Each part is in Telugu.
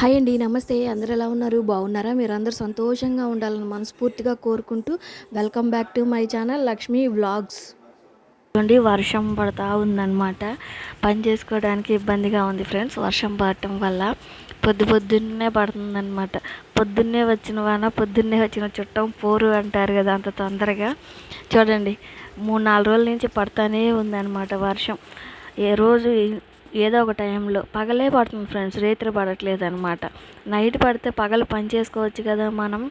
హాయ్ అండి. నమస్తే. అందరూ ఎలా ఉన్నారు? బాగున్నారా? మీరందరూ సంతోషంగా ఉండాలని మనస్ఫూర్తిగా కోరుకుంటూ welcome back to my channel Lakshmi vlogs. చూడండి, వర్షం పడతా ఉందన్నమాట. పని చేసుకోవడానికి ఇబ్బందిగా ఉంది ఫ్రెండ్స్. వర్షం పడటం వల్ల పొద్దున్నే పడుతుందన్నమాట. పొద్దున్నే వచ్చిన వాన పొద్దున్నే వచ్చిన చుట్టం పోరు అంటారు కదా, అంత తొందరగా. చూడండి, 3-4 రోజుల నుంచి పడతానే ఉందన్నమాట వర్షం. ఏ రోజు ఏదో ఒక టైంలో పగలే పడుతుంది ఫ్రెండ్స్, రాత్రి పడట్లేదు అనమాట. నైట్ పడితే పగలు పని చేసుకోవచ్చు కదా మనం.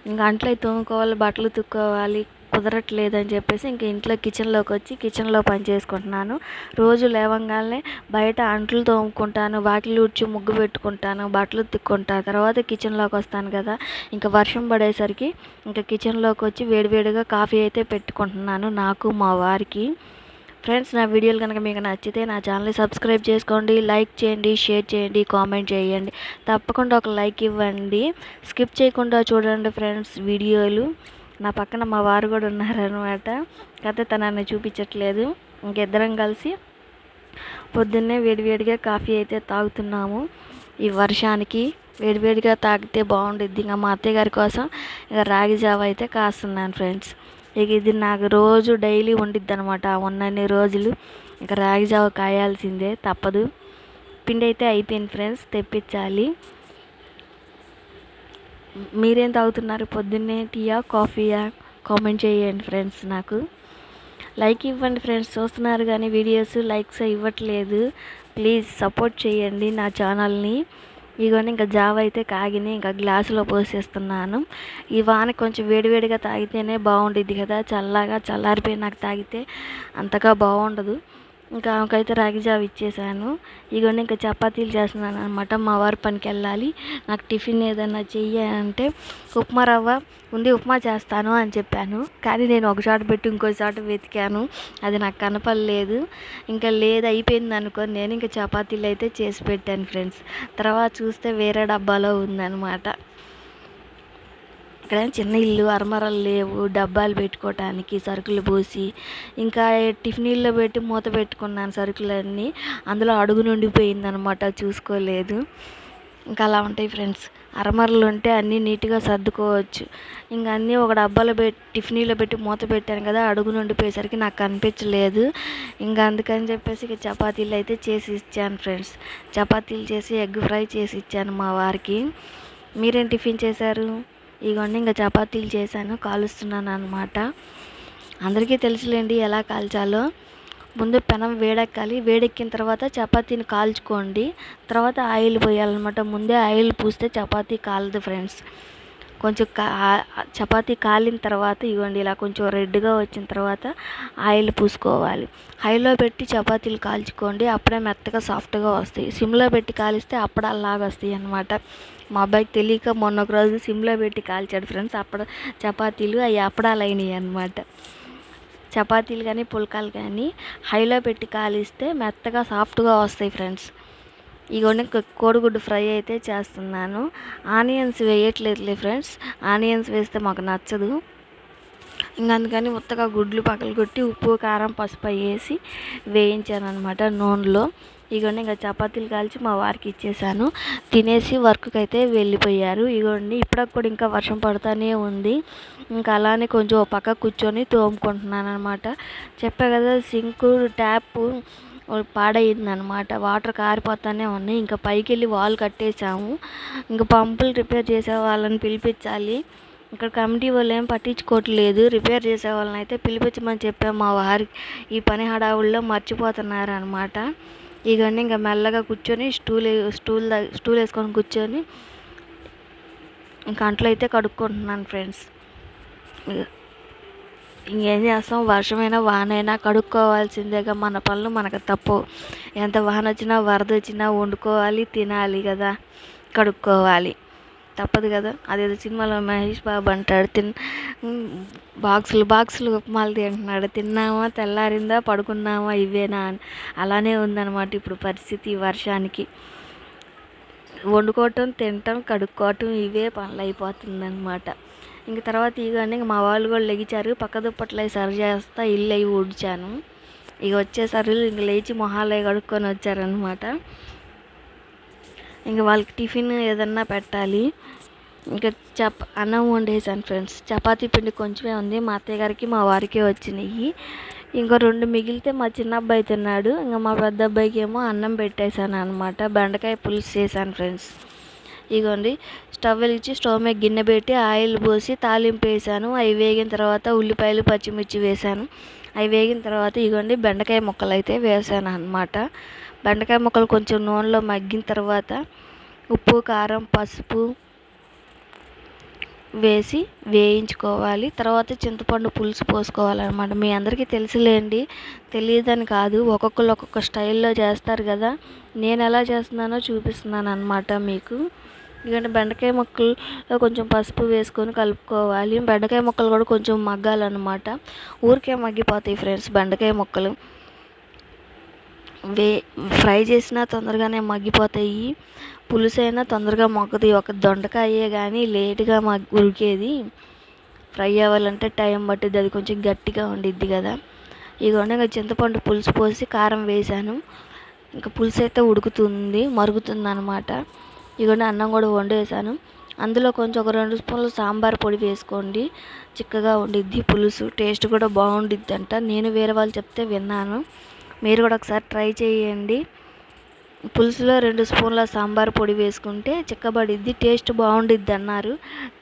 ఇంకా అంట్లో తోముకోవాలి, బట్టలు తుక్కోవాలి, కుదరట్లేదని చెప్పేసి ఇంక ఇంట్లో కిచెన్లోకి వచ్చి కిచెన్లో పని చేసుకుంటున్నాను. రోజు లేవంగానే బయట అంట్లు తోముకుంటాను, వాకిలి ఊడ్చి ముగ్గు పెట్టుకుంటాను, బట్టలు తిక్కుంటాను, తర్వాత కిచెన్లోకి వస్తాను కదా. ఇంకా వర్షం పడేసరికి ఇంకా కిచెన్లోకి వచ్చి వేడివేడిగా కాఫీ అయితే పెట్టుకుంటున్నాను నాకు మా వారికి. ఫ్రెండ్స్, నా వీడియోలు కనుక మీకు నచ్చితే నా ఛానల్ని సబ్స్క్రైబ్ చేసుకోండి, లైక్ చేయండి, షేర్ చేయండి, కామెంట్ చేయండి. తప్పకుండా ఒక లైక్ ఇవ్వండి. స్కిప్ చేయకుండా చూడండి ఫ్రెండ్స్ వీడియోలు. నా పక్కన మా వారు కూడా ఉన్నారనమాట. కాకపోతే తనని చూపించట్లేదు. ఇంకిద్దరం కలిసి పొద్దున్నే వేడివేడిగా కాఫీ అయితే తాగుతున్నాము. ఈ వర్షానికి వేడివేడిగా తాగితే బాగుండిద్ది. ఇంకా మా అత్తయ్య గారి కోసం ఇక రాగి జావ అయితే కాస్తున్నాను ఫ్రెండ్స్. ఇక ఇది నాకు రోజు డైలీ వండిద్ది అనమాట. ఉన్నన్ని రోజులు ఇక రాగి జావ కాయాల్సిందే, తప్పదు. పిండి అయితే అయిపోయింది ఫ్రెండ్స్, తెప్పించాలి. మీరేం తాగుతున్నారు పొద్దున్నే? టీయా, కాఫీయా? కామెంట్ చేయండి ఫ్రెండ్స్. నాకు లైక్ ఇవ్వండి ఫ్రెండ్స్. చూస్తున్నారు కానీ వీడియోస్ లైక్స్ ఇవ్వట్లేదు. ప్లీజ్ సపోర్ట్ చేయండి నా ఛానల్ని. ఇగోని ఇంకా జావ అయితే కాగిని ఇంకా గ్లాసులో పోసేస్తున్నాను. ఈ వాన కొంచెం వేడివేడిగా తాగితేనే బాగుండిద్ది కదా, చల్లగా చల్లారిపోయి నాకు తాగితే అంతగా బాగుండదు. ఇంకా ఆమెకైతే రాగి జావ ఇచ్చేసాను. ఇగోని ఇంకా చపాతీలు చేస్తున్నాను అనమాట. మా వారు పనికి వెళ్ళాలి, నాకు టిఫిన్ ఏదైనా చెయ్యాలంటే ఉప్మా రవ్వ ఉంది, ఉప్మా చేస్తాను అని చెప్పాను. కానీ నేను ఒక చోట పెట్టి ఇంకో చోట వెతికాను, అది నాకు కనపడలేదు. ఇంకా లేదు, అయిపోయింది అనుకొని నేను ఇంకా చపాతీలు అయితే చేసి పెట్టాను ఫ్రెండ్స్. తర్వాత చూస్తే వేరే డబ్బాలో ఉందన్నమాట. ఇక్కడ చిన్న ఇల్లు, అరమరలు లేవు, డబ్బాలు పెట్టుకోవటానికి సరుకులు పోసి ఇంకా టిఫిన్లో పెట్టి మూత పెట్టుకున్నాను సరుకులన్నీ. అందులో అడుగు నుండిపోయిందనమాట, చూసుకోలేదు. ఇంకా అలా ఉంటాయి ఫ్రెండ్స్. అరమరలు ఉంటే అన్నీ నీట్గా సర్దుకోవచ్చు. ఇంకా అన్నీ ఒక డబ్బాలో టిఫిన్లో పెట్టి మూత పెట్టాను కదా, అడుగు నుండిపోయేసరికి నాకు కనిపించలేదు. ఇంకా అందుకని చెప్పేసి ఇక చపాతీలు అయితే చేసి ఇచ్చాను ఫ్రెండ్స్. చపాతీలు చేసి ఎగ్ ఫ్రై చేసి ఇచ్చాను మా వారికి. మీరేం టిఫిన్ చేశారు? ఇవన్నీ ఇంకా చపాతీలు చేశాను, కాలుస్తున్నాను అనమాట. అందరికీ తెలుసులేండి ఎలా కాల్చాలో. ముందు పెనం వేడెక్కాలి, వేడెక్కిన తర్వాత చపాతీని కాల్చుకోండి, తర్వాత ఆయిల్ పోయాలన్నమాట. ముందే ఆయిల్ పూస్తే చపాతీ కాలదు ఫ్రెండ్స్. కొంచెం చపాతీ కాలిన తర్వాత ఇవ్వండి ఇలా కొంచెం రెడ్గా వచ్చిన తర్వాత ఆయిల్ పూసుకోవాలి. హైలో పెట్టి చపాతీలు కాల్చుకోండి, అప్పుడే మెత్తగా సాఫ్ట్గా వస్తాయి. సిమ్లో పెట్టి కాలిస్తే అప్పడాలాగా వస్తాయి అన్నమాట. మా అబ్బాయికి తెలియక మొన్న ఒక రోజు సిమ్లో పెట్టి కాల్చాడు ఫ్రెండ్స్. చపాతీలు అవి అప్పడాలు అయినాయి అన్నమాట. చపాతీలు కానీ పుల్కాలు కానీ హైలో పెట్టి కాలిస్తే మెత్తగా సాఫ్ట్గా వస్తాయి ఫ్రెండ్స్. ఇగోండి కోడిగుడ్డు ఫ్రై అయితే చేస్తున్నాను. ఆనియన్స్ వేయట్లేదులే ఫ్రెండ్స్, ఆనియన్స్ వేస్తే మాకు నచ్చదు. ఇంకా అందుకని ఉత్తగా గుడ్లు పగలగొట్టి ఉప్పు, కారం, పసుపు వేసి వేయించాను అనమాట నూనెలో. ఇగోండి ఇంకా చపాతీలు కాల్చి మా వారికి ఇచ్చేసాను. తినేసి వర్క్కి అయితే వెళ్ళిపోయారు. ఇగోండి ఇప్పటికి కూడా ఇంకా వర్షం పడుతూనే ఉంది. ఇంకా అలానే కొంచెం ఒక పక్క కూర్చొని తోముకుంటున్నాను అనమాట. చెప్పా కదా, సింకు ట్యాప్ పాడైందనమాట, వాటర్ కారిపోతానే ఉన్నాయి. ఇంకా పైకి వెళ్ళి వాల్ కట్టేసాము. ఇంకా పంపులు రిపేర్ చేసే వాళ్ళని పిలిపించాలి. ఇక్కడ కమిటీ వాళ్ళు ఏం పట్టించుకోవట్లేదు. రిపేర్ చేసే వాళ్ళని అయితే పిలిపించమని చెప్పాము మా వారికి. ఈ పని హడావుల్లో మర్చిపోతున్నారు అనమాట. ఇవన్నీ ఇంకా మెల్లగా కూర్చొని స్టూల్ వేసుకొని కూర్చొని ఇంకా అంట్లో అయితే కడుక్కుంటున్నాను ఫ్రెండ్స్. ఇంకేం చేస్తాం, వర్షమైనా వానైనా కడుక్కోవాల్సిందేగా. మన పనులు మనకు తప్పవు. ఎంత వాన వచ్చినా వరద వచ్చినా వండుకోవాలి, తినాలి కదా, కడుక్కోవాలి, తప్పదు కదా. అదేదో సినిమాలో మహేష్ బాబు అంటాడు, బాక్సులు ఉప్మాలు తింటున్నాడు, తిన్నామా తెల్లారిందా పడుకున్నామా ఇవేనా అని. అలానే ఉందన్నమాట ఇప్పుడు పరిస్థితి. వర్షానికి వండుకోవటం, తినటం, కడుక్కోవటం ఇవే పనులు అయిపోతుందన్నమాట. ఇంక తర్వాత ఇవన్నీ మా వాళ్ళు కూడా లెగిచారు. పక్క దుప్పట్లు అవి సరి చేస్తా ఇల్లు అవి ఊడ్చాను. ఇక వచ్చేసరి ఇంక లేచి మొహాలు అవి కడుక్కొని వచ్చారనమాట. ఇంకా వాళ్ళకి టిఫిన్ ఏదన్నా పెట్టాలి. ఇంకా అన్నం వండేసాను ఫ్రెండ్స్. చపాతీ పిండి కొంచెమే ఉంది, మా అత్తయ్య గారికి మా వారికి వచ్చినాయి. ఇంకో 2 మిగిలితే మా చిన్న అబ్బాయి తిన్నాడు. ఇంకా మా పెద్ద అబ్బాయికి ఏమో అన్నం పెట్టేశాను అనమాట. బెండకాయ పులుసు చేశాను ఫ్రెండ్స్. ఇగోండి, స్టవ్ వెలిగించి స్టవ్ మీద గిన్నె పెట్టి ఆయిల్ పోసి తాలింపు వేసాను. అవి వేగిన తర్వాత ఉల్లిపాయలు పచ్చిమిర్చి వేసాను. అవి వేగిన తర్వాత ఇగోండి బెండకాయ ముక్కలు అయితే వేసాను అనమాట. బెండకాయ ముక్కలు కొంచెం నూనెలో మగ్గిన తర్వాత ఉప్పు, కారం, పసుపు వేసి వేయించుకోవాలి. తర్వాత చింతపండు పులుసు పోసుకోవాలన్నమాట. మీ అందరికీ తెలుసులేండి, తెలియదని కాదు, ఒక్కొక్కరు ఒక్కొక్క స్టైల్లో చేస్తారు కదా. నేను ఎలా చేస్తున్నానో చూపిస్తున్నాను అనమాట మీకు. ఎందుకంటే బెండకాయ ముక్కలు కొంచెం పసుపు వేసుకొని కలుపుకోవాలి. బెండకాయ ముక్కలు కూడా కొంచెం మగ్గాలన్నమాట. ఊరికే మగ్గిపోతాయి ఫ్రెండ్స్ బెండకాయ ముక్కలు. ఫ్రై చేసినా తొందరగానే మగ్గిపోతాయి, పులుసు అయినా తొందరగా మగ్గుతుంది. ఒక దొండకాయే కానీ లేటుగా ఉడికేది. ఫ్రై అవ్వాలంటే టైం పట్టుద్ది, అది కొంచెం గట్టిగా ఉండిద్ది కదా. ఇదిగోండి, ఇంకా చింతపండు పులుసు పోసి కారం వేసాను. ఇంకా పులుసు అయితే మరుగుతుంది అనమాట. ఇదిగోండి, అన్నం కూడా వండేసాను. అందులో కొంచెం ఒక 2 స్పూన్లు సాంబార్ పొడి వేసుకోండి, చిక్కగా ఉండిద్ది పులుసు. టేస్ట్ కూడా బాగుండిద్ది అంట. నేను వేరే వాళ్ళు చెప్తే విన్నాను, మీరు కూడా ఒకసారి ట్రై చేయండి. పులుసులో 2 స్పూన్ల సాంబార్ పొడి వేసుకుంటే చిక్కబడిద్ది, టేస్ట్ బాగుండిద్ది అన్నారు.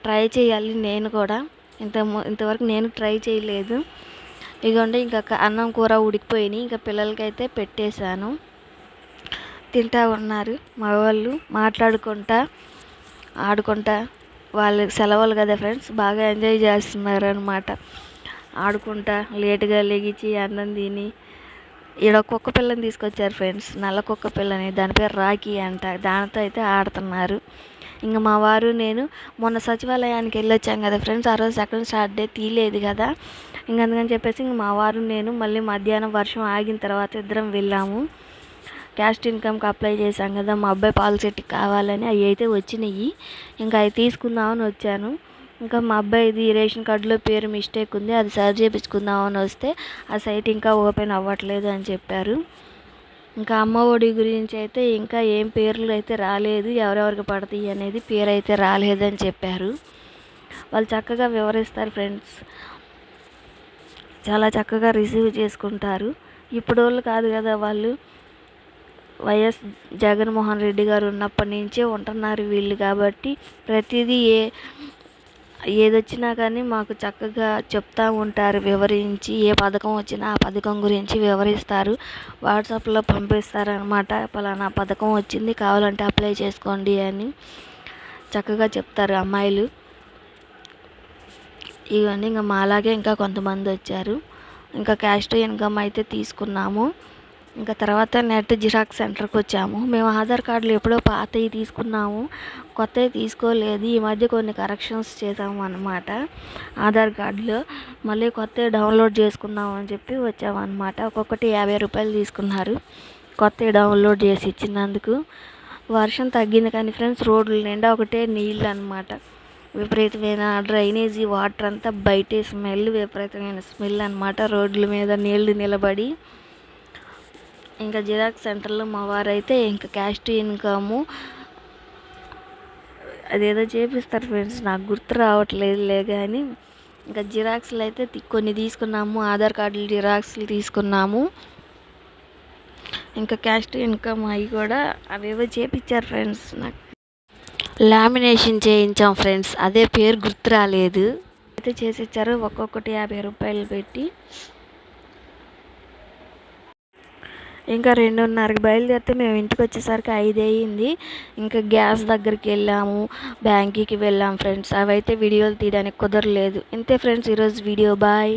ట్రై చేయాలి నేను కూడా. ఇంతవరకు నేను ట్రై చేయలేదు. ఇదిగోండి, ఇంకా అన్నం కూర ఉడికిపోయినాయి. ఇంకా పిల్లలకైతే పెట్టేశాను, తింటా ఉన్నారు మా వాళ్ళు, మాట్లాడుకుంటా ఆడుకుంటా. వాళ్ళకి సెలవులు కదా ఫ్రెండ్స్, బాగా ఎంజాయ్ చేస్తున్నారు అనమాట. ఆడుకుంటా లేటుగా లెగిచి అన్నం తిని. ఈడ కుక్క పిల్లని తీసుకొచ్చారు ఫ్రెండ్స్, నల్ల కుక్క పిల్లని, దాని పేరు రాఖీ అంట. దానితో అయితే ఆడుతున్నారు. ఇంకా మా వారు నేను మొన్న సచివాలయానికి వెళ్ళొచ్చాం కదా ఫ్రెండ్స్, ఆ రోజు సెకండ్ సాటర్డే తీయలేదు కదా. అందుకని చెప్పేసి ఇంక మా వారు నేను మళ్ళీ మధ్యాహ్నం వర్షం ఆగిన తర్వాత ఇద్దరం వెళ్ళాము. క్యాస్ట్ ఇన్కమ్కి అప్లై చేశాం కదా, మా అబ్బాయి పాలసీకి కావాలని. అవి అయితే వచ్చినాయి, ఇంకా అవి తీసుకుందామని వచ్చాను. ఇంకా మా అబ్బాయిది రేషన్ కార్డులో పేరు మిస్టేక్ ఉంది, అది సరి చేయించుకుందామని వస్తే ఆ సైట్ ఇంకా ఓపెన్ అవ్వట్లేదు అని చెప్పారు. ఇంకా అమ్మ ఒడి గురించి అయితే ఇంకా ఏం పేర్లు అయితే రాలేదు, ఎవరెవరికి పడతాయి అనేది పేరు అయితే రాలేదని చెప్పారు. వాళ్ళు చక్కగా వివరిస్తారు ఫ్రెండ్స్, చాలా చక్కగా రిసీవ్ చేసుకుంటారు. ఇప్పుడు వాళ్ళు కాదు కదా, వాళ్ళు వైఎస్ జగన్మోహన్ రెడ్డి గారు ఉన్నప్పటి నుంచే ఉంటున్నారు వీళ్ళు. కాబట్టి ప్రతిదీ ఏదొచ్చినా కానీ మాకు చక్కగా చెప్తూ ఉంటారు వివరించి. ఏ పథకం వచ్చినా ఆ పథకం గురించి వివరిస్తారు, వాట్సాప్లో పంపిస్తారనమాట. పలానా పథకం వచ్చింది, కావాలంటే అప్లై చేసుకోండి అని చక్కగా చెప్తారు అమ్మాయిలు. ఇవన్నీ ఇంకా మాలాగే ఇంకా కొంతమంది వచ్చారు. ఇంకా క్యాస్ట్ ఇన్కమ్ అయితే తీసుకున్నాము. ఇంకా తర్వాత నెట్ జిరాక్స్ సెంటర్కి వచ్చాము. మేము ఆధార్ కార్డులు ఎప్పుడో పాతవి తీసుకున్నాము, కొత్తవి తీసుకోలేదు. ఈ మధ్య కొన్ని కరెక్షన్స్ చేసాము అన్నమాట ఆధార్ కార్డులో. మళ్ళీ కొత్తవి డౌన్లోడ్ చేసుకుందాం అని చెప్పి వచ్చామన్నమాట. ఒక్కొక్కటి 50 రూపాయలు తీసుకున్నారు కొత్తవి డౌన్లోడ్ చేసి ఇచ్చినందుకు. వర్షం తగ్గింది కానీ ఫ్రెండ్స్, రోడ్ల నిండా ఒకటే నీళ్ళు అనమాట. విపరీతమైన డ్రైనేజీ వాటర్ అంతా బయటే స్మెల్, విపరీతమైన స్మెల్ అనమాట. రోడ్ల మీద నీళ్లు నిలబడి. ఇంకా జిరాక్స్ సెంటర్లో మా వారైతే ఇంకా క్యాస్ట్ ఇన్కము అదేదో చేపిస్తారు ఫ్రెండ్స్, నాకు గుర్తు రావట్లేదులే కానీ. ఇంకా జిరాక్స్లు అయితే కొన్ని తీసుకున్నాము, ఆధార్ కార్డులు జిరాక్స్లు తీసుకున్నాము. ఇంకా క్యాస్ట్ ఇన్కమ్ అవి కూడా అవేవో చేపించారు ఫ్రెండ్స్. నాకు లామినేషన్ చేయించాం ఫ్రెండ్స్, అదే పేరు గుర్తు రాలేదు. అయితే చేసిచ్చారు, ఒక్కొక్కటి 50 రూపాయలు పెట్టి. ఇంకా 2:30కి బయలుదేరితే మేము ఇంటికి వచ్చేసరికి 5 అయ్యింది. ఇంకా గ్యాస్ దగ్గరికి వెళ్ళాము, బ్యాంకుకి వెళ్ళాము ఫ్రెండ్స్. అవైతే వీడియోలు తీయడానికి కుదరలేదు. ఇంతే ఫ్రెండ్స్ ఈరోజు వీడియో. బాయ్.